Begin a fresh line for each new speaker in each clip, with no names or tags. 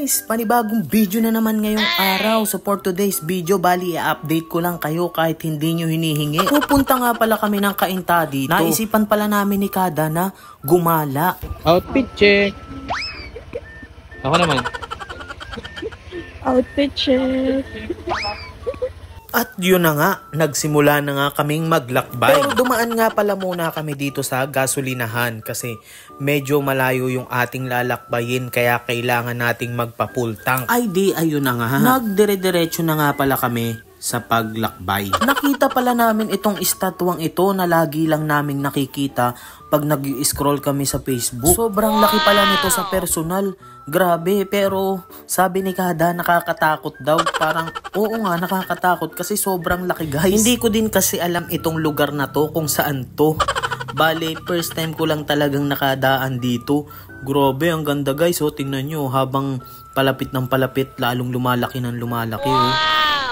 guys, panibagong video na naman ngayong araw. So for today's video, bali i-update ko lang kayo kahit hindi nyo hinihingi. Pupunta nga pala kami ng Cainta dito. Naisipan pala namin ni Kada na gumala.
Outfit check. Ako naman.
Outfit check.
At yun na nga, nagsimula na nga kaming maglakbay. Pero dumaan nga pala muna kami dito sa gasolinahan kasi medyo malayo yung ating lalakbayin kaya kailangan nating magpa-full tank. Ay di, ayun na nga. Nagdire-diretso na nga pala kami sa paglakbay. Nakita pala namin itong estatwang ito na lagi lang naming nakikita pag nag-scroll kami sa Facebook. Sobrang laki pala nito sa personal. Grabe, pero sabi ni Kada nakakatakot daw. Parang oo nga, nakakatakot kasi sobrang laki guys. Hindi ko din kasi alam itong lugar na to kung saan to. Bale, first time ko lang talagang nakadaan dito. Grabe, ang ganda guys. Oh, tingnan nyo, habang palapit ng palapit, lalong lumalaki ng lumalaki. Oh.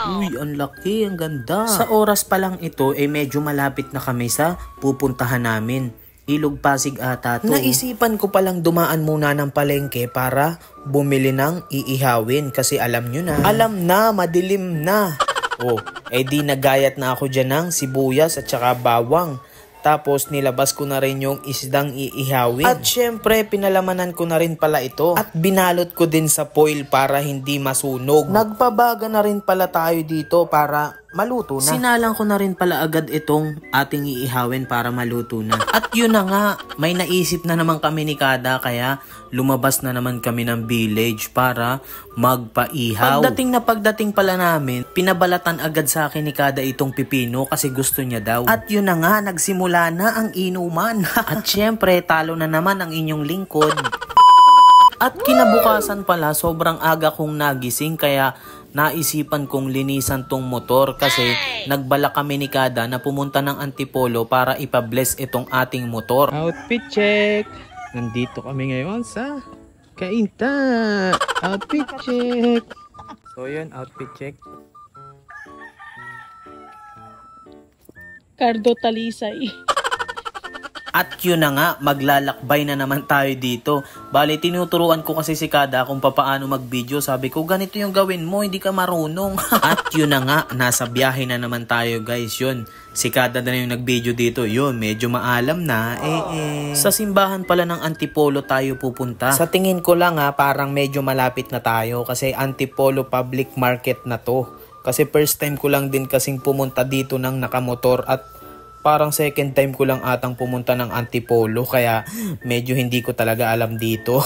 Uy, ang laki, ang ganda. Sa oras pa lang ito, medyo malapit na kami sa pupuntahan namin. Ilog Pasig ata to. Naisipan ko palang dumaan muna ng palengke para bumili ng iihawin kasi alam nyo na. Alam na, madilim na. Oh, di nagayat na ako dyan ng sibuyas at saka bawang. Tapos nilabas ko na rin yung isdang iihawin. At syempre pinalamanan ko na rin pala ito. At binalot ko din sa foil para hindi masunog. Nagpabaga na rin pala tayo dito para maluto na. Sinalang ko na rin pala agad itong ating iihawin para maluto na. At yun na nga, may naisip na naman kami ni Kada kaya lumabas na naman kami ng village para magpaihaw. Pagdating pala namin, pinabalatan agad sa akin ni Kada itong pipino kasi gusto niya daw. At yun na nga, nagsimula na ang inuman. At syempre, talo na naman ang inyong lingkod. At kinabukasan pala, sobrang aga kong nagising kaya naisipan kong linisan tong motor kasi nagbala kami ni Kada na pumunta ng Antipolo para ipabless itong ating motor.
Outfit check. Nandito kami ngayon sa Cainta. Outfit check. So yun, outfit check.
Cardo Talisay.
At yun na nga, maglalakbay na naman tayo dito. Bale, tinuturuan ko kasi si Kada kung paano mag-video. Sabi ko, ganito yung gawin mo, hindi ka marunong. At yun na nga, nasa biyahe na naman tayo guys. Yun, si Kada na yung nag-video dito. Yun, medyo maalam na. Sa simbahan pala ng Antipolo tayo pupunta. Sa tingin ko lang parang medyo malapit na tayo kasi Antipolo Public Market na to. Kasi first time ko lang din kasing pumunta dito ng nakamotor at parang second time ko lang atang pumunta ng Antipolo kaya medyo hindi ko talaga alam dito.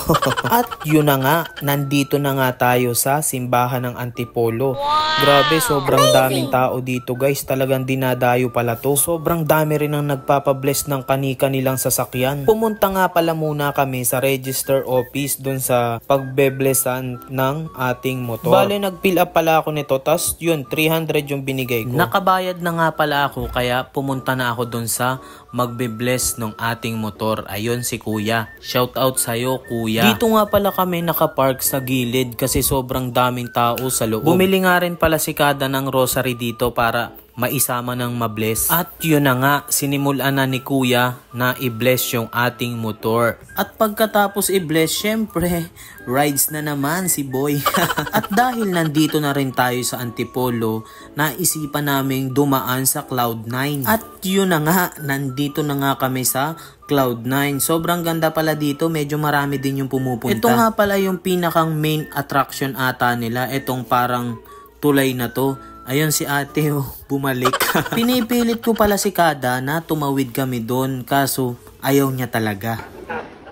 At yun na nga, nandito na nga tayo sa simbahan ng Antipolo. Grabe, sobrang daming tao dito guys. Talagang dinadayo pala to. Sobrang dami rin ang nagpapabless ng kani-kanilang sasakyan. Pumunta nga pala muna kami sa register office dun sa pagbeblessan ng ating motor. Bale, nag-fill up pala ako nito. Tas yun, 300 yung binigay ko. Nakabayad na nga pala ako kaya pumunta na ako dun sa magbe-bless ng ating motor. Ayun si Kuya. Shout out sa'yo Kuya. Dito nga pala kami nakapark sa gilid kasi sobrang daming tao sa loob. Bumili nga rin pala si Kada ng rosary dito para maisama ng mabless. At yun na nga, sinimulan na ni Kuya na i-bless yung ating motor. At pagkatapos i-bless, syempre, rides na naman si Boy. At dahil nandito na rin tayo sa Antipolo, naisipan naming dumaan sa Cloud9. At yun na nga, nandito na nga kami sa Cloud9. Sobrang ganda pala dito, medyo marami din yung pumupunta. Ito nga pala yung pinakang main attraction ata nila, itong parang tulay na to. Ayun si ate bumalik. Pinipilit ko pala si Kada na tumawid kami doon kaso ayaw niya talaga.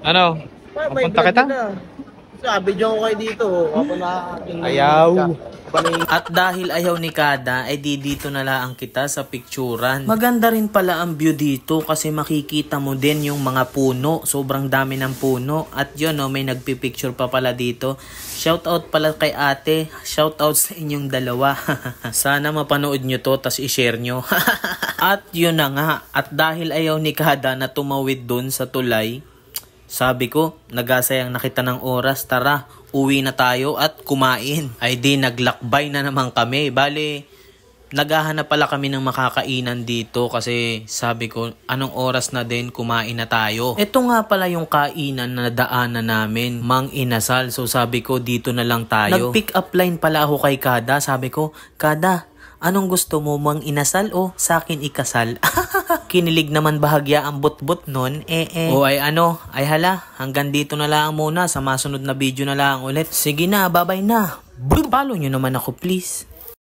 Ano? Papunta kita?
Sabi dyan ko kayo dito. Ako na.
Ayaw.
At dahil ayaw ni Kada, dito na lang kita sa picturan. Maganda rin pala ang view dito kasi makikita mo din yung mga puno. Sobrang dami ng puno. At yun, may nagpipicture pa pala dito. Shoutout pala kay ate. Shoutout sa inyong dalawa. Sana mapanood nyo to, tas i-share nyo. At yun na nga. At dahil ayaw ni Kada na tumawid dun sa tulay, sabi ko, nagasayang na kita ng oras, tara, uwi na tayo at kumain. Ay di, naglakbay na naman kami. Bale, Naghahanap pala kami ng makakainan dito kasi sabi ko, anong oras na din, kumain na tayo. Ito nga pala yung kainan na daanan namin, Mang Inasal. So sabi ko, dito na lang tayo. Nag-pick up line pala ako kay Kada. Sabi ko, Kada, anong gusto mo, Mang Inasal o sa akin ikasal? Kinilig naman bahagya ang butbut nun. O ay ano, ay hala, hanggang dito na lang muna. Sa masunod na video na lang ulit. Sige na, bye-bye na. Follow nyo naman ako please.